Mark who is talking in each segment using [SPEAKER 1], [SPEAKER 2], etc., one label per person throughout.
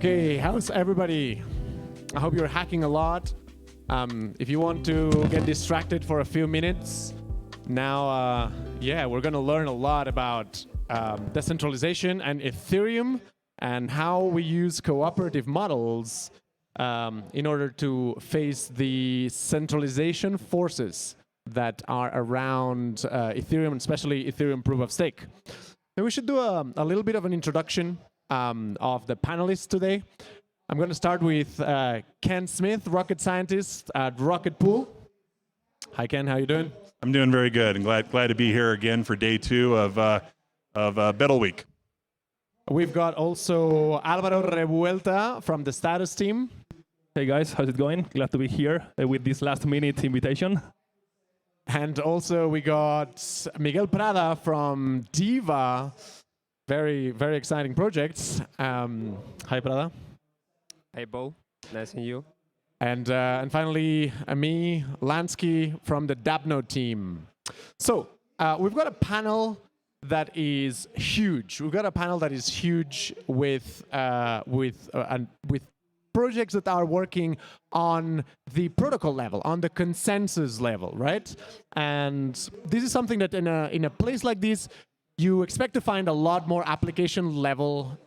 [SPEAKER 1] Okay, how's everybody? I hope you're hacking a lot. If you want to get distracted for a few minutes, now, we're going to learn a lot about decentralization and Ethereum and how we use cooperative models in order to face the centralization forces that are around Ethereum, especially Ethereum proof of stake. And we should do a little bit of an introduction of the panelists today. I'm going to start with Ken Smith, rocket scientist at Rocket Pool. Hi, Ken. How you doing?
[SPEAKER 2] I'm doing very good, and glad to be here again for day 2 of Battle Week.
[SPEAKER 1] We've got also Álvaro Revuelta from the Status team.
[SPEAKER 3] Hey guys, how's it going? Glad to be here with this last-minute invitation.
[SPEAKER 1] And also we got Miguel Prada from Diva. Very, very exciting projects. Hi, Prada.
[SPEAKER 4] Hey, Bo. Nice seeing you.
[SPEAKER 1] And finally, me, Lanski from the Dappnode team. So we've got a panel that is huge. We've got a panel that is huge with projects that are working on the protocol level, on the consensus level, right? And this is something that in a place like this, you expect to find a lot more application level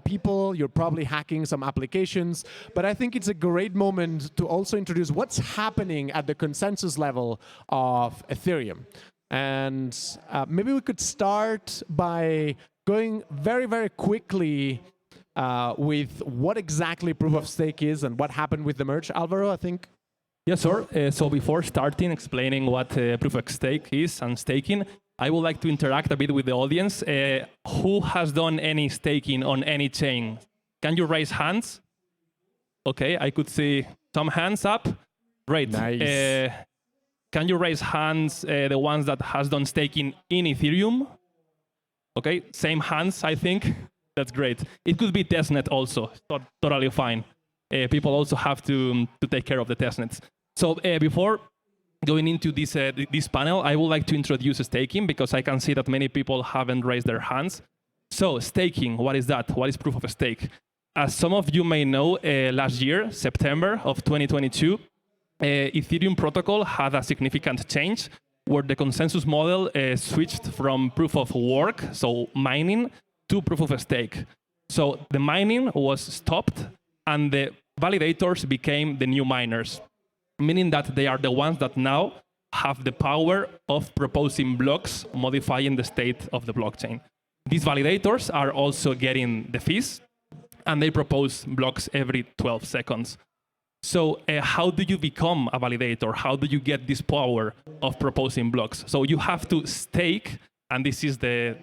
[SPEAKER 1] people. You're probably hacking some applications, but I think it's a great moment to also introduce what's happening at the consensus level of Ethereum. And maybe we could start by going very, very quickly with what exactly proof of stake is and what happened with the merge. Álvaro, I think.
[SPEAKER 3] Yes, sir. So before starting explaining what proof of stake is and staking, I would like to interact a bit with the audience. Who has done any staking on any chain? Can you raise hands? Okay, I could see some hands up. Great.
[SPEAKER 1] Nice.
[SPEAKER 3] Can you raise hands, the ones that has done staking in Ethereum? Okay, same hands, I think. That's great. It could be testnet also, totally fine. People also have to take care of the testnets. So before going into this panel, I would like to introduce staking because I can see that many people haven't raised their hands. So staking, what is that? What is proof of stake? As some of you may know, last year, September of 2022, Ethereum protocol had a significant change where the consensus model switched from proof of work, so mining, to proof of stake. So the mining was stopped and the validators became the new miners, meaning that they are the ones that now have the power of proposing blocks, modifying the state of the blockchain. These validators are also getting the fees, and they propose blocks every 12 seconds. So how do you become a validator? How do you get this power of proposing blocks? So you have to stake, and this is the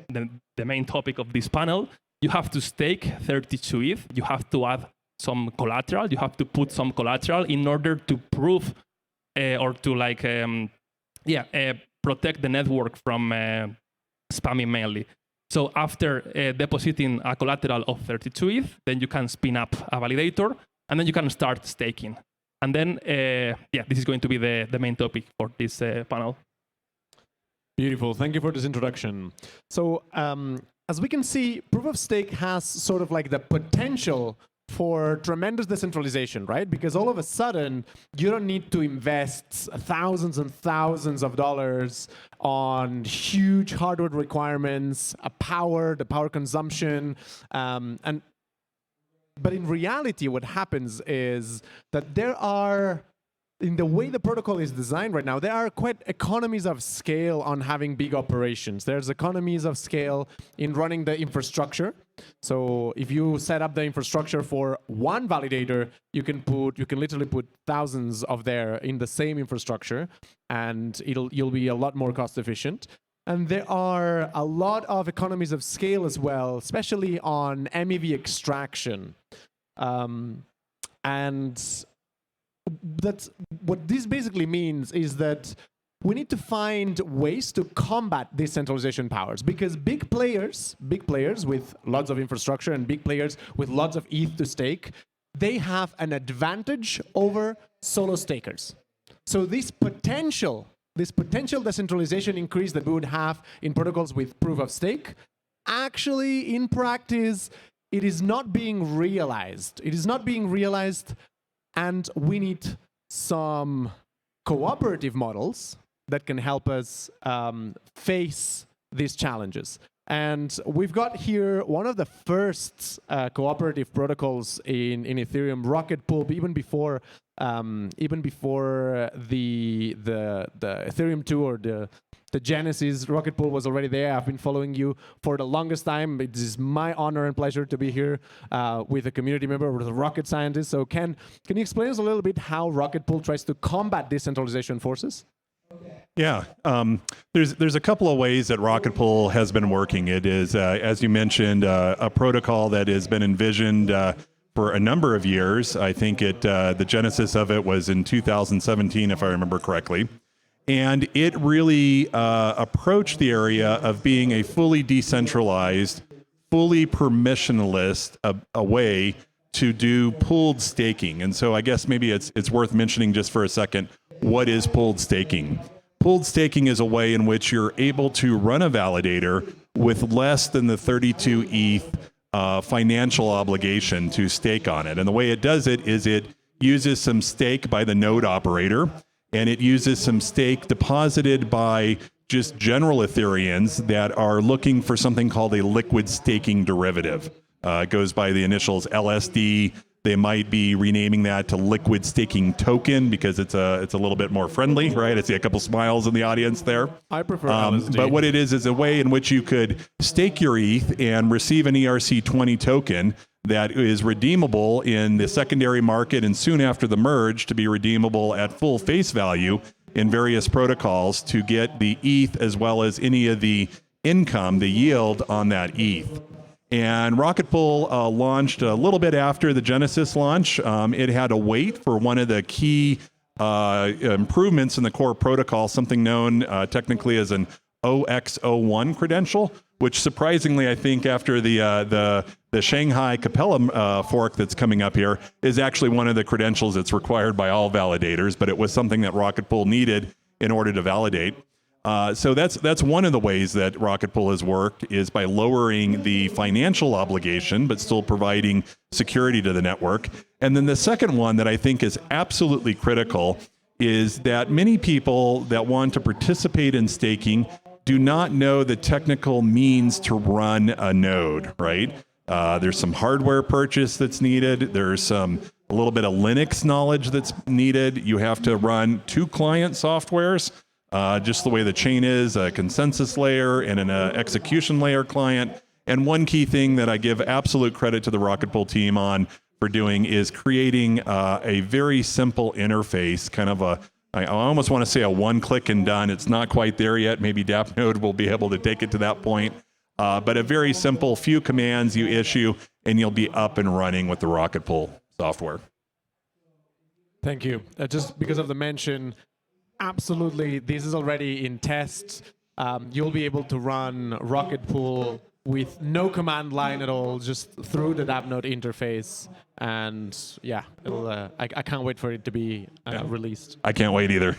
[SPEAKER 3] main topic of this panel. You have to stake 32 ETH. You have to add some collateral. You have to put some collateral in order to prove or to protect the network from spamming mainly. So after depositing a collateral of 32 ETH, then you can spin up a validator, and then you can start staking. And then, this is going to be the main topic for this panel.
[SPEAKER 1] Beautiful. Thank you for this introduction. So as we can see, proof of stake has sort of like the potential for tremendous decentralization, right? Because all of a sudden, you don't need to invest thousands and thousands of dollars on huge hardware requirements, the power consumption, but in reality, what happens is that there are, in the way the protocol is designed right now, there are quite economies of scale on having big operations. There's economies of scale in running the infrastructure. So if you set up the infrastructure for one validator, you can literally put thousands of there in the same infrastructure, and you'll be a lot more cost efficient. And there are a lot of economies of scale as well, especially on MEV extraction. And that's what this basically means is that we need to find ways to combat these centralization powers, because big players with lots of infrastructure and big players with lots of ETH to stake, they have an advantage over solo stakers. So this potential decentralization increase that we would have in protocols with proof of stake, actually in practice it is not being realized. It is not being realized, and we need some cooperative models that can help us face these challenges. And we've got here one of the first cooperative protocols in Ethereum, Rocket Pool, even before the Ethereum 2 or the Genesis. Rocket Pool was already there. I've been following you for the longest time. It is my honor and pleasure to be here with a community member, with a rocket scientist. So can you explain us a little bit how Rocket Pool tries to combat decentralization forces?
[SPEAKER 2] Yeah, there's a couple of ways that Rocket Pool has been working. It is, as you mentioned, a protocol that has been envisioned for a number of years. I think the genesis of it was in 2017, if I remember correctly. And it really approached the area of being a fully decentralized, fully permissionless a way to do pooled staking. And so I guess maybe it's worth mentioning just for a second, what is pooled staking? Pooled staking is a way in which you're able to run a validator with less than the 32 ETH financial obligation to stake on it. And the way it does it is it uses some stake by the node operator, and it uses some stake deposited by just general Ethereans that are looking for something called a liquid staking derivative. It goes by the initials LSD. They might be renaming that to liquid staking token because it's a little bit more friendly, right? I see a couple smiles in the audience there.
[SPEAKER 1] I prefer LSD.
[SPEAKER 2] But what it is a way in which you could stake your ETH and receive an ERC20 token that is redeemable in the secondary market and soon after the merge to be redeemable at full face value in various protocols to get the ETH as well as any of the income, the yield on that ETH. And Rocket Pool launched a little bit after the Genesis launch. It had to wait for one of the key improvements in the core protocol, something known technically as an OX01 credential, which surprisingly, I think after the Shanghai Capella fork that's coming up here is actually one of the credentials that's required by all validators, but it was something that Rocket Pool needed in order to validate. So that's one of the ways that Rocket Pool has worked is by lowering the financial obligation, but still providing security to the network. And then the second one that I think is absolutely critical is that many people that want to participate in staking do not know the technical means to run a node, right? There's some hardware purchase that's needed. There's a little bit of Linux knowledge that's needed. You have to run 2 client softwares. Just the way the chain is, a consensus layer and an execution layer client. And one key thing that I give absolute credit to the Rocket Pool team on for doing is creating a very simple interface, kind of I almost want to say a one-click and done. It's not quite there yet. Maybe Dappnode will be able to take it to that point. But a very simple few commands you issue, and you'll be up and running with the Rocket Pool software.
[SPEAKER 1] Thank you. Just because of the mention, absolutely, this is already in tests. You'll be able to run Rocket Pool with no command line at all, just through the Dappnode interface. And yeah, I can't wait for it to be released.
[SPEAKER 2] I can't wait either.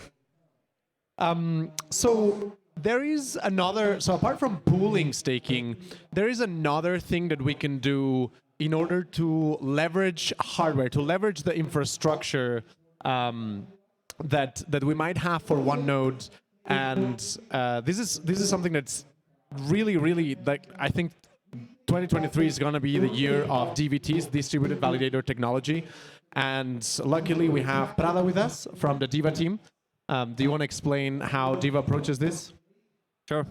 [SPEAKER 1] So there is another, so apart from pooling staking, there is another thing that we can do in order to leverage hardware, to leverage the infrastructure that we might have for one node. And this is something that's really, like, I think 2023 is going to be the year of DVTs, distributed validator technology. And luckily we have Prada with us from the Diva team. Do you want to explain how Diva approaches this?
[SPEAKER 4] Sure.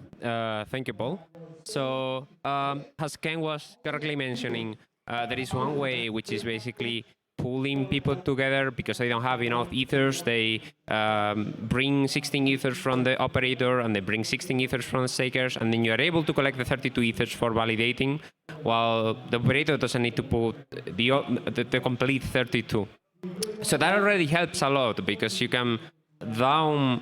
[SPEAKER 4] Thank you, Paul. So, as Ken was correctly mentioning, there is one way, which is basically pooling people together because they don't have enough ethers. They bring 16 ethers from the operator and they bring 16 ethers from the stakers, and then you are able to collect the 32 ethers for validating, while the operator doesn't need to put the complete 32. So that already helps a lot because you can lower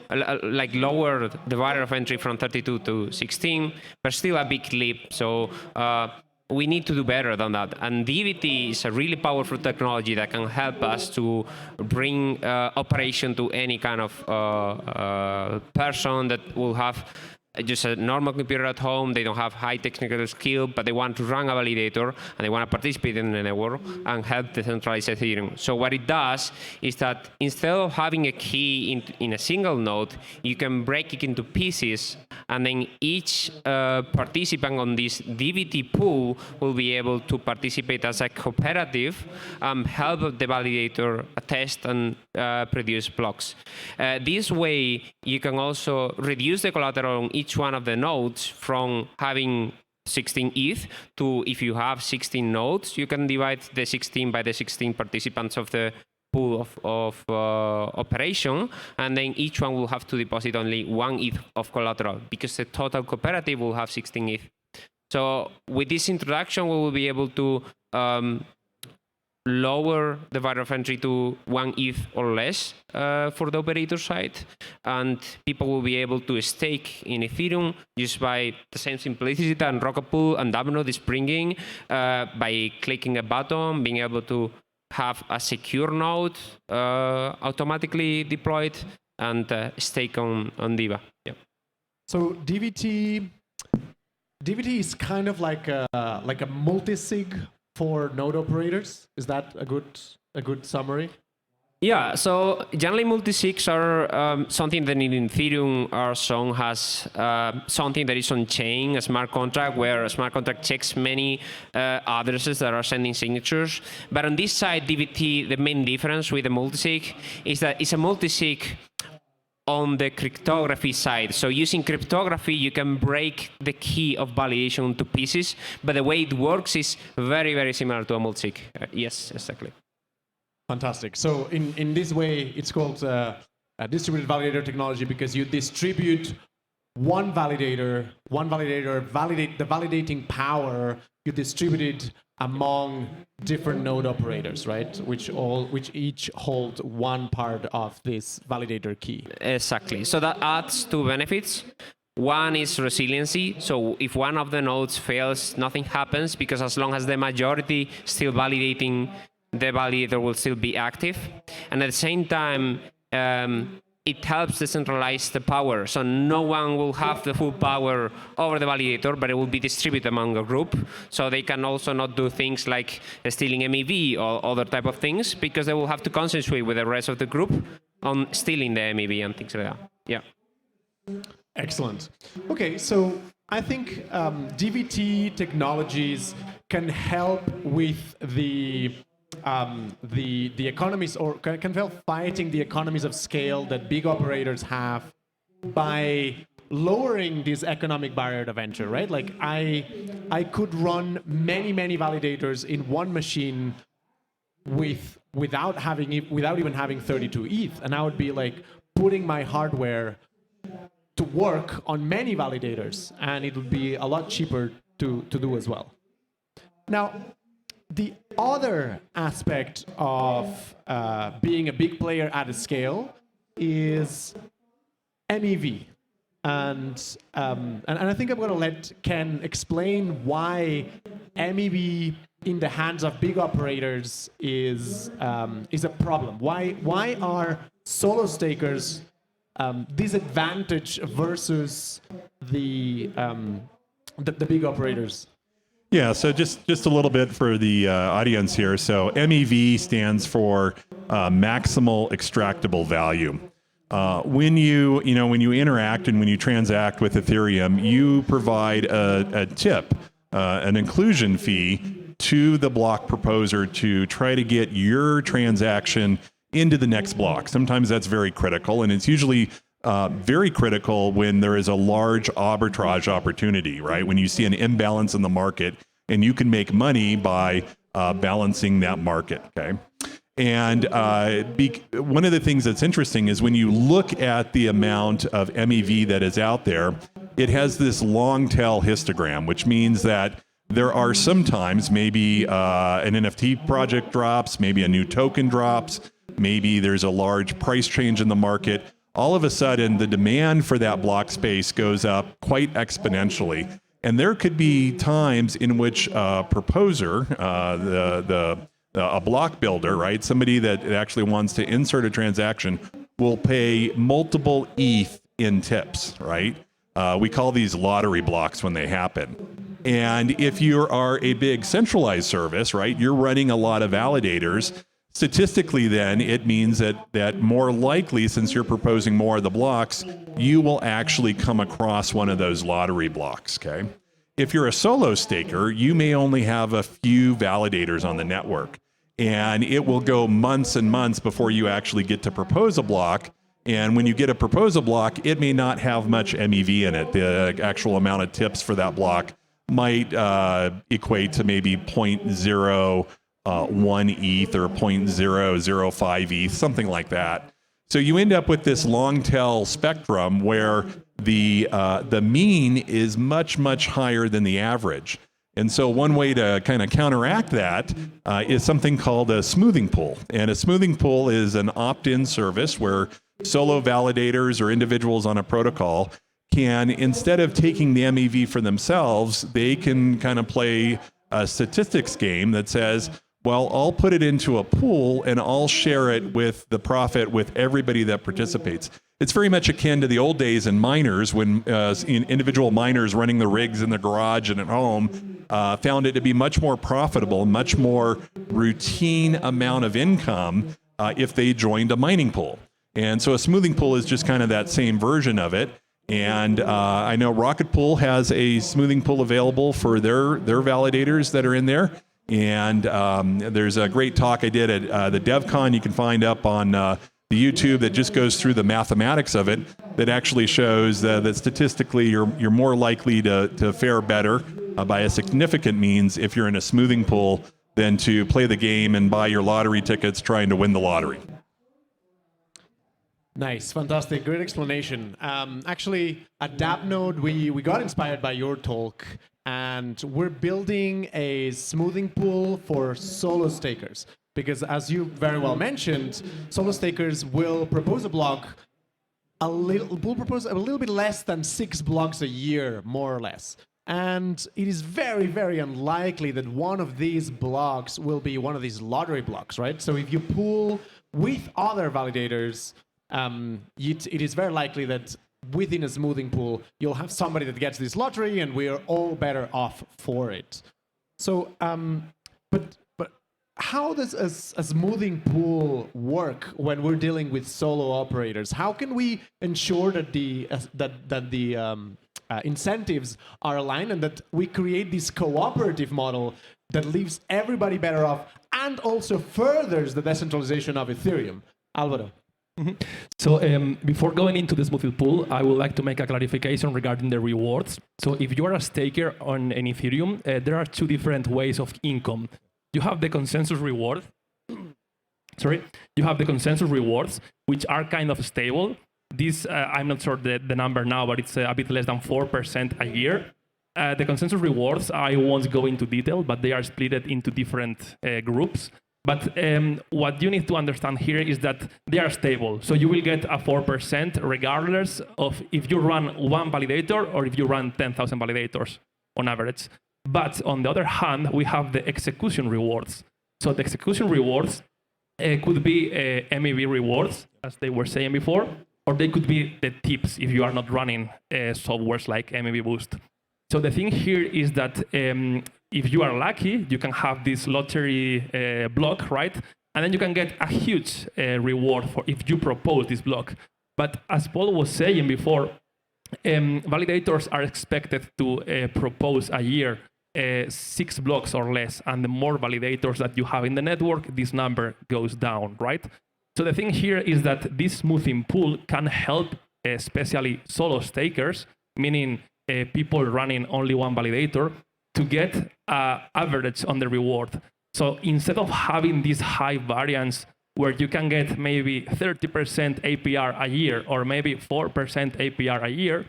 [SPEAKER 4] the barrier of entry from 32 to 16, but still a big leap. So we need to do better than that. And DVT is a really powerful technology that can help us to bring operation to any kind of person that will have just a normal computer at home, they don't have high technical skill, but they want to run a validator and they want to participate in the network and help decentralize Ethereum. So what it does is that instead of having a key in a single node, you can break it into pieces, and then each participant on this DVT pool will be able to participate as a cooperative, help the validator test and produce blocks. This way, you can also reduce the collateral on each one of the nodes from having 16 ETH to, if you have 16 nodes, you can divide the 16 by the 16 participants of the pool of operation, and then each one will have to deposit only 1 ETH of collateral, because the total cooperative will have 16 ETH. So with this introduction, we will be able to lower the barrier of entry to 1 ETH or less for the operator side, and people will be able to stake in Ethereum just by the same simplicity that Rocket Pool and Dappnode is bringing, by clicking a button, being able to have a secure node automatically deployed and stake on Diva. Yeah.
[SPEAKER 1] So DVT is kind of like a multi-sig for node operators. Is that a good summary?
[SPEAKER 4] Yeah, so generally multi-sigs are something that in Ethereum are shown as something that is on-chain, a smart contract, where a smart contract checks many addresses that are sending signatures. But on this side, DVT, the main difference with the multi-sig is that it's a multi-sig on the cryptography side. So using cryptography, you can break the key of validation into pieces, but the way it works is very, very similar to a multi-sig. Yes, exactly.
[SPEAKER 1] Fantastic. So in this way, it's called a distributed validator technology, because you distribute one validator validate the validating power, you distribute it among different node operators, right? Which each hold one part of this validator key.
[SPEAKER 4] Exactly. So that adds two benefits. One is resiliency. So if one of the nodes fails, nothing happens, because as long as the majority still validating, the validator will still be active. And at the same time, it helps decentralize the power. So no one will have the full power over the validator, but it will be distributed among a group. So they can also not do things like stealing MEV or other type of things, because they will have to concentrate with the rest of the group on stealing the MEV and things like that. Yeah.
[SPEAKER 1] Excellent. Okay, so I think DVT technologies can help with the economies, or can help fighting the economies of scale that big operators have by lowering this economic barrier to venture, right? Like I could run many validators in one machine without even having 32 ETH, and I would be like putting my hardware to work on many validators, and it would be a lot cheaper to do as well. Now, the other aspect of being a big player at a scale is MEV. And I think I'm going to let Ken explain why MEV in the hands of big operators is a problem. Why are solo stakers disadvantaged versus the big operators?
[SPEAKER 2] Yeah, so just a little bit for the audience here. So MEV stands for maximal extractable value. When you interact and when you transact with Ethereum, you provide a tip, an inclusion fee to the block proposer to try to get your transaction into the next block. Sometimes that's very critical, and it's usually very critical when there is a large arbitrage opportunity, right? When you see an imbalance in the market and you can make money by balancing that market, okay? And one of the things that's interesting is when you look at the amount of MEV that is out there, it has this long tail histogram, which means that there are sometimes maybe an NFT project drops, maybe a new token drops, maybe there's a large price change in the market. All of a sudden, the demand for that block space goes up quite exponentially. And there could be times in which a proposer, a block builder, right, somebody that actually wants to insert a transaction, will pay multiple ETH in tips, right? We call these lottery blocks when they happen. And if you are a big centralized service, right, you're running a lot of validators. Statistically, then, it means that more likely, since you're proposing more of the blocks, you will actually come across one of those lottery blocks, okay? If you're a solo staker, you may only have a few validators on the network, and it will go months and months before you actually get to propose a block. And when you get a proposal block, it may not have much MEV in it. The actual amount of tips for that block might equate to maybe 0.01 ETH or 0.005 ETH, something like that. So you end up with this long tail spectrum where the mean is much, much higher than the average. And so one way to kind of counteract that is something called a smoothing pool. And a smoothing pool is an opt-in service where solo validators or individuals on a protocol can, instead of taking the MEV for themselves, they can kind of play a statistics game that says, well, I'll put it into a pool and I'll share it with the profit with everybody that participates. It's very much akin to the old days in miners when individual miners running the rigs in the garage and at home found it to be much more profitable, much more routine amount of income if they joined a mining pool. And so a smoothing pool is just kind of that same version of it. And I know Rocket Pool has a smoothing pool available for their validators that are in there. And there's a great talk I did at the DevCon you can find up on the YouTube that just goes through the mathematics of it that actually shows that statistically you're more likely to fare better by a significant means if you're in a smoothing pool than to play the game and buy your lottery tickets trying to win the lottery.
[SPEAKER 1] Nice, fantastic, great explanation. Actually, at Dappnode, we got inspired by your talk, and we're building a smoothing pool for solo stakers. Because as you very well mentioned, solo stakers will propose a block will propose a little bit less than 6 blocks a year, more or less. And it is very, very unlikely that one of these blocks will be one of these lottery blocks, right? So if you pool with other validators, it is very likely that within a smoothing pool, you'll have somebody that gets this lottery, and we are all better off for it. So, but how does a smoothing pool work when we're dealing with solo operators? How can we ensure that the incentives are aligned and that we create this cooperative model that leaves everybody better off and also furthers the decentralization of Ethereum? Alvaro.
[SPEAKER 3] Mm-hmm. So before going into the smoothing pool, I would like to make a clarification regarding the rewards. So if you are a staker on an Ethereum, there are 2 different ways of income. You have the consensus reward. You have the consensus rewards, which are kind of stable. This, I'm not sure the number now, but it's a bit less than 4% a year. The consensus rewards, I won't go into detail, but they are split into different groups. But what you need to understand here is that they are stable. So you will get a 4% regardless of if you run 1 validator or if you run 10,000 validators on average. But on the other hand, we have the execution rewards. So the execution rewards could be MEV rewards, as they were saying before, or they could be the tips if you are not running softwares like MEV Boost. So the thing here is that if you are lucky, you can have this lottery block, right? And then you can get a huge reward for if you propose this block. But as Paul was saying before, validators are expected to propose a year 6 blocks or less. And the more validators that you have in the network, this number goes down, right? So the thing here is that this smoothing pool can help especially solo stakers, meaning people running only 1 validator, to get average on the reward. So instead of having this high variance where you can get maybe 30% APR a year or maybe 4% APR a year,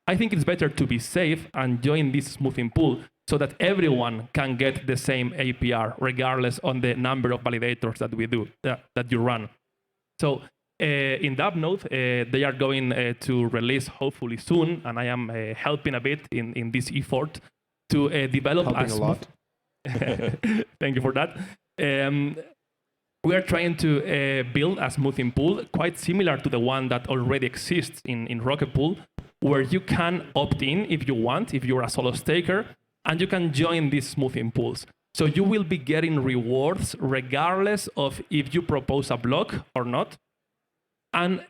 [SPEAKER 3] I think it's better to be safe and join this smoothing pool so that everyone can get the same APR regardless on the number of validators that we do, that you run. So in Dappnode, they are going to release hopefully soon, and I am helping a bit in this effort to develop
[SPEAKER 1] helping a lot.
[SPEAKER 3] Thank you for that. We are trying to build a smoothing pool quite similar to the one that already exists in Rocket Pool, where you can opt in if you want, if you're a solo staker, and you can join these smoothing pools. So you will be getting rewards regardless of if you propose a block or not. And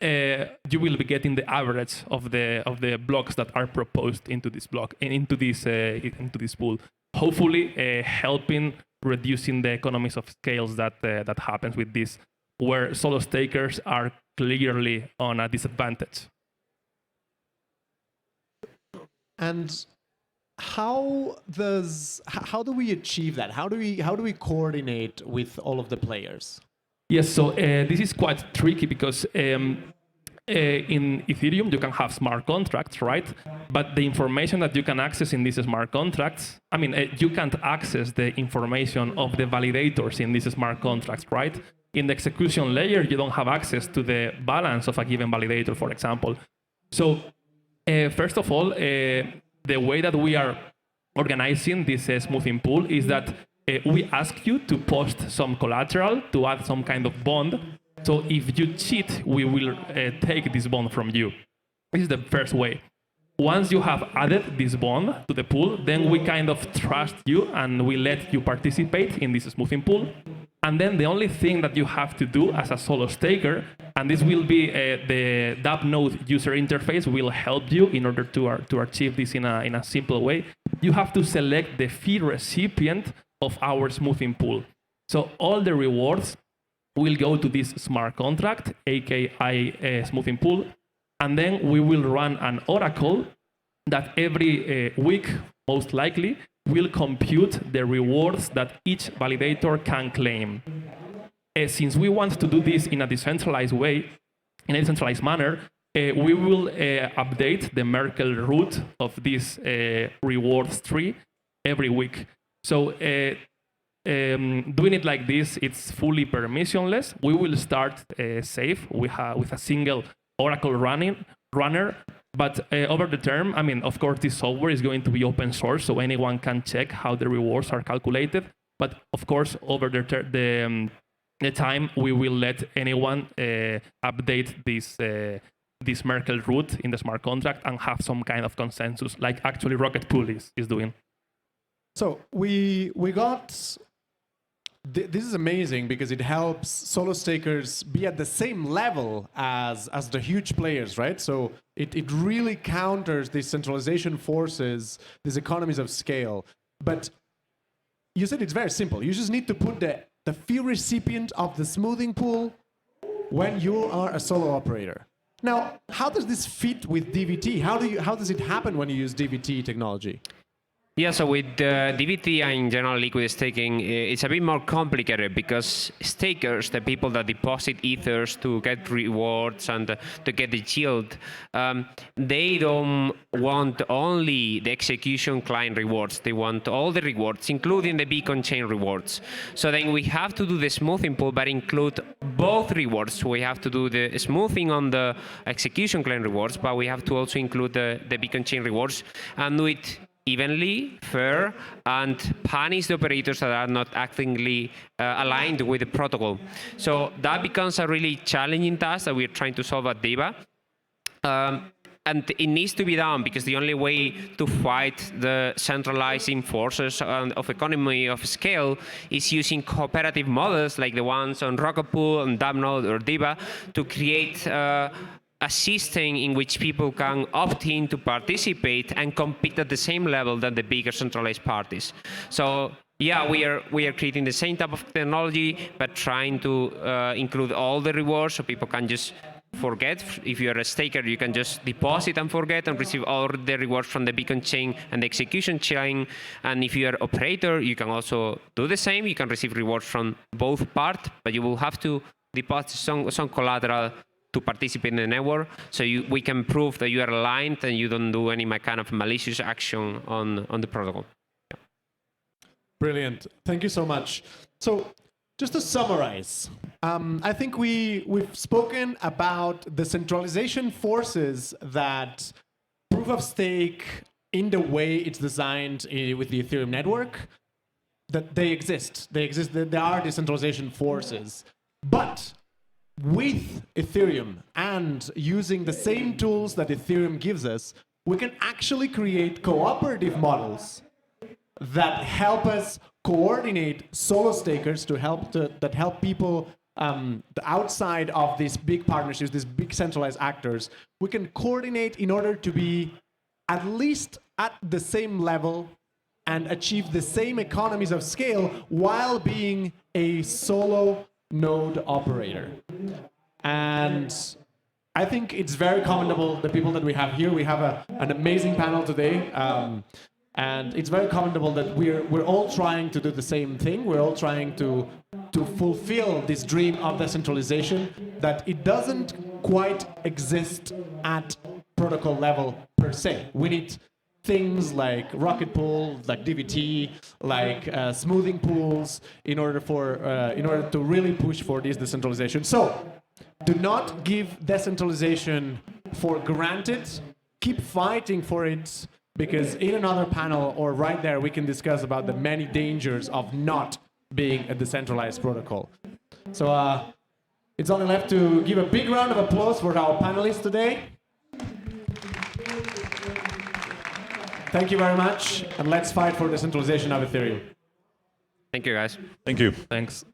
[SPEAKER 3] you will be getting the average of the blocks that are proposed into this block and into this pool. Hopefully, helping reducing the economies of scales that happens with this, where solo stakers are clearly on a disadvantage.
[SPEAKER 1] And how do we achieve that? How do we coordinate with all of the players?
[SPEAKER 3] Yes, so this is quite tricky because in Ethereum you can have smart contracts, right? But the information that you can access in these smart contracts, I mean, you can't access the information of the validators in these smart contracts, right? In the execution layer, you don't have access to the balance of a given validator, for example. So first of all, the way that we are organizing this smoothing pool is that we ask you to post some collateral to add some kind of bond. So if you cheat, we will take this bond from you. This is the first way. Once you have added this bond to the pool, then we kind of trust you and we let you participate in this smoothing pool. And then the only thing that you have to do as a solo staker, and this will be the Dappnode user interface will help you in order to achieve this in a simple way. You have to select the fee recipient of our smoothing pool. So all the rewards will go to this smart contract, aka smoothing pool, and then we will run an oracle that every week, most likely, will compute the rewards that each validator can claim. Since we want to do this in a decentralized way, in a decentralized manner, we will update the Merkle root of this rewards tree every week. So doing it like this, it's fully permissionless. We will start safe with a single oracle runner, but over the term, I mean, of course, this software is going to be open source, so anyone can check how the rewards are calculated. But of course, over the time, we will let anyone update this Merkle root in the smart contract and have some kind of consensus, like actually Rocket Pool is doing.
[SPEAKER 1] So we got. This is amazing because it helps solo stakers be at the same level as the huge players, right? So it really counters these centralization forces, these economies of scale. But you said it's very simple. You just need to put the fee recipient of the smoothing pool when you are a solo operator. Now, how does this fit with DVT? How does it happen when you use DVT technology?
[SPEAKER 4] Yeah, so with DVT and in general liquid staking, it's a bit more complicated because stakers, the people that deposit ethers to get rewards and to get the yield, they don't want only the execution client rewards. They want all the rewards, including the beacon chain rewards. So then we have to do the smoothing pool, but include both rewards. We have to do the smoothing on the execution client rewards, but we have to also include the beacon chain rewards and do it evenly, fair, and punish the operators that are not actively aligned with the protocol. So that becomes a really challenging task that we're trying to solve at Diva. And it needs to be done because the only way to fight the centralizing forces of economy of scale is using cooperative models like the ones on Rocket Pool, and Dappnode, or Diva to create a system in which people can opt in to participate and compete at the same level than the bigger centralized parties. So yeah, we are creating the same type of technology, but trying to include all the rewards so people can just forget. If you're a staker, you can just deposit and forget and receive all the rewards from the beacon chain and the execution chain. And if you're an operator, you can also do the same. You can receive rewards from both parts, but you will have to deposit some collateral to participate in the network, so we can prove that you are aligned and you don't do any kind of malicious action on the protocol. Yeah.
[SPEAKER 1] Brilliant. Thank you so much. So just to summarize, I think we've spoken about the centralization forces that proof of stake, in the way it's designed with the Ethereum network, that they exist. There are decentralization forces. But with Ethereum and using the same tools that Ethereum gives us, we can actually create cooperative models that help us coordinate solo stakers that help people outside of these big partnerships, these big centralized actors. We can coordinate in order to be at least at the same level and achieve the same economies of scale while being a solo node operator. And I think it's very commendable, the people that we have here. We have an amazing panel today. And it's very commendable that we're all trying to do the same thing. We're all trying to fulfill this dream of decentralization, that it doesn't quite exist at protocol level per se. We need things like rocket pool, like DVT, like smoothing pools, in order to really push for this decentralization. So, do not give decentralization for granted. Keep fighting for it, because in another panel or right there, we can discuss about the many dangers of not being a decentralized protocol. So it's only left to give a big round of applause for our panelists today. Thank you very much, and let's fight for decentralization of Ethereum.
[SPEAKER 4] Thank you, guys.
[SPEAKER 2] Thank you.
[SPEAKER 3] Thanks.